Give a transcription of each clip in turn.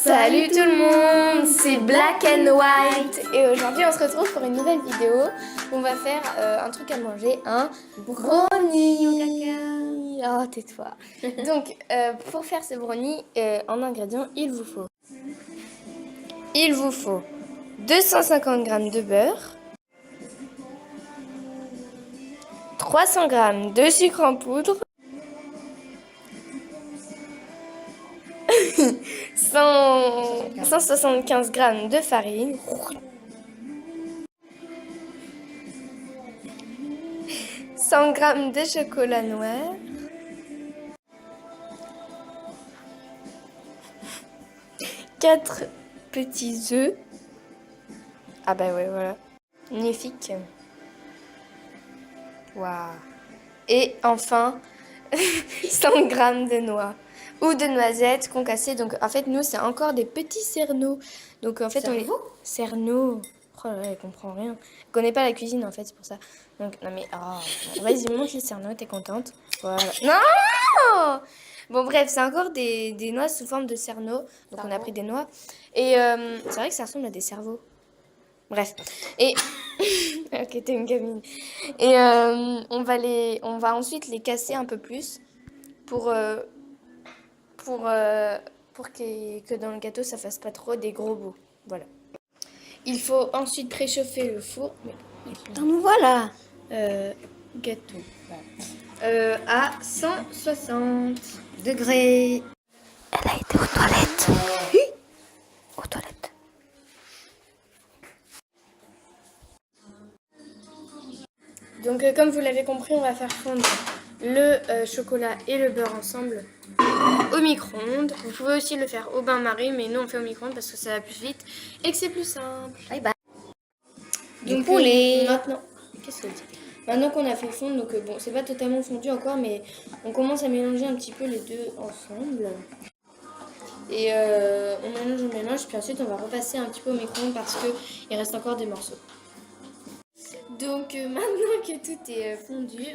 Salut tout le monde, c'est Black and White et aujourd'hui on se retrouve pour une nouvelle vidéo où on va faire un truc à manger, un brownie. Oh tais-toi. Donc pour faire ce brownie, en ingrédients il vous faut 250 g de beurre, 300 g de sucre en poudre, 175 g de farine, 100 g de chocolat noir, 4 petits œufs. Ah bah ouais, voilà. Magnifique. Waouh. Et enfin, 100 g de noix ou de noisettes concassées. Donc en fait, nous, c'est encore des petits cerneaux. Donc en fait, on les... Cerneaux. Oh là là, elle comprend rien. Elle connaît pas la cuisine en fait, c'est pour ça. Donc, non mais, oh. Vas-y, montre les cerneaux, t'es contente? Voilà. Non! Bon bref, c'est encore des noix sous forme de cerneaux. Donc on a pris des noix. Et c'est vrai que ça ressemble à des cerveaux. Bref. Et... ok, t'es une gamine. Et on va ensuite les casser un peu plus pour que dans le gâteau, ça fasse pas trop des gros bouts. Voilà. Il faut ensuite préchauffer le four. Nous voilà. Gâteau. À 160 degrés. Elle a été aux toilettes. Aux toilettes. Donc comme vous l'avez compris, on va faire fondre le chocolat et le beurre ensemble au micro-ondes. Vous pouvez aussi le faire au bain-marie, mais nous on fait au micro-ondes parce que ça va plus vite et que c'est plus simple. Bye bye. Donc maintenant, qu'est-ce qu'elle dit? Maintenant qu'on a fait fondre, donc bon, c'est pas totalement fondu encore, mais on commence à mélanger un petit peu les deux ensemble. Et on mélange, puis ensuite on va repasser un petit peu au micro-ondes parce qu'il reste encore des morceaux. Donc maintenant que tout est fondu,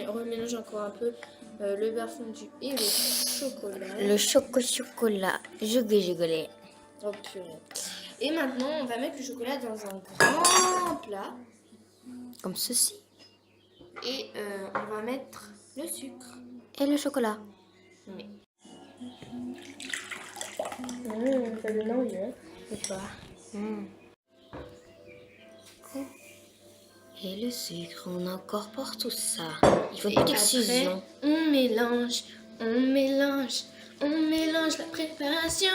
on remélange encore un peu le beurre fondu et le chocolat. Le chocolat. Jugolé. Oh purée. Et maintenant, on va mettre le chocolat dans un grand plat. Comme ceci. Et on va mettre le sucre. Et le chocolat. Oui. Ça donne envie, hein? C'est pas. Et le sucre, on incorpore tout ça. Il faut une Et petite après, fusion. on mélange la préparation.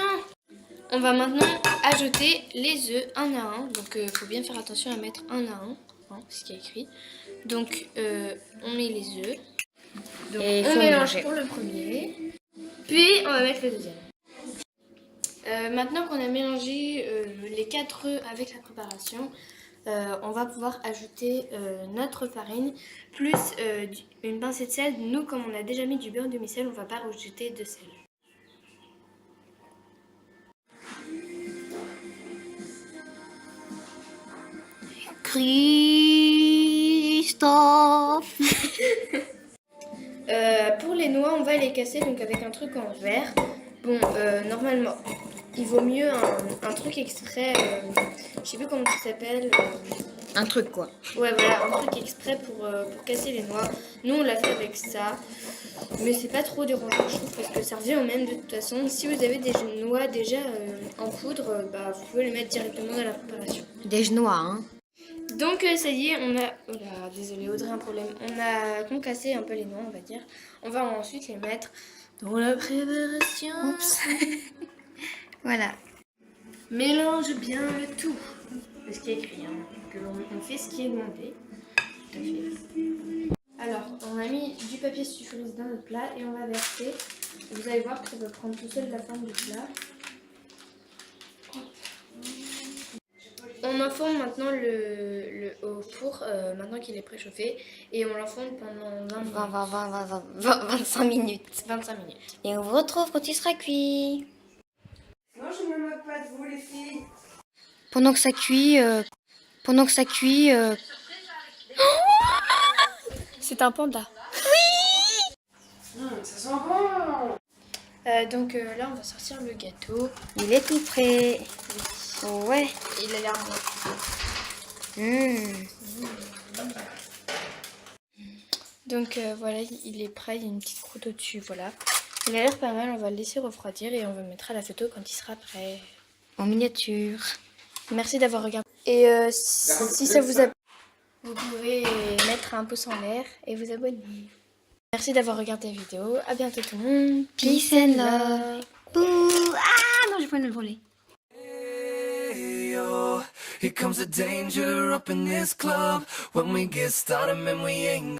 On va maintenant ajouter les œufs un à un. Donc il faut bien faire attention à mettre un à un, hein, ce qui est écrit. Donc on met les œufs. Donc, et on mélange pour le premier. Puis on va mettre le deuxième. Maintenant qu'on a mélangé les 4 œufs avec la préparation, on va pouvoir ajouter notre farine plus une pincée de sel. Nous, comme on a déjà mis du beurre demi-sel, on ne va pas rajouter de sel. Christophe. Pour les noix, on va les casser donc avec un truc en verre. Bon, normalement, il vaut mieux un truc exprès, je sais plus comment ça s'appelle. Un truc quoi. Ouais, voilà, un truc exprès pour casser les noix. Nous, on l'a fait avec ça. Mais c'est pas trop dérangeant, je trouve, parce que ça revient au même de toute façon. Si vous avez des noix déjà en poudre, bah, vous pouvez les mettre directement dans la préparation. Des genois, hein. Donc, ça y est, on a... Oh là, désolé, Audrey, un problème. On a concassé un peu les noix, on va dire. On va ensuite les mettre dans la préparation. Oups. Voilà. Mélange bien le tout. C'est ce qui est écrit, hein. On fait ce qui est demandé. Tout à fait. Alors, on a mis du papier sulfurisé dans notre plat et on va verser. Vous allez voir que ça va prendre tout seul la forme du plat. On enfourne maintenant au four, maintenant qu'il est préchauffé, et on l'enfourne pendant 25 minutes. 25 minutes. Et on vous retrouve quand il sera cuit. Non, je ne me moque pas de vous, les filles. Pendant que ça cuit, C'est un panda. Ça sent bon. Donc là, on va sortir le gâteau. Il est tout prêt. Ouais. Il a l'air bon. Donc voilà, il est prêt. Il y a une petite croûte au-dessus. Voilà. Il a l'air pas mal. On va le laisser refroidir et on va mettre à la photo quand il sera prêt. En miniature. Merci d'avoir regardé. Et si ça vous a plu, vous pouvez mettre un pouce en l'air et vous abonner. Merci d'avoir regardé la vidéo. À bientôt tout le monde. Peace and love. Bouh. Ah non, je vais le voler. Here comes the danger up in this club. When we get started, man, we ain't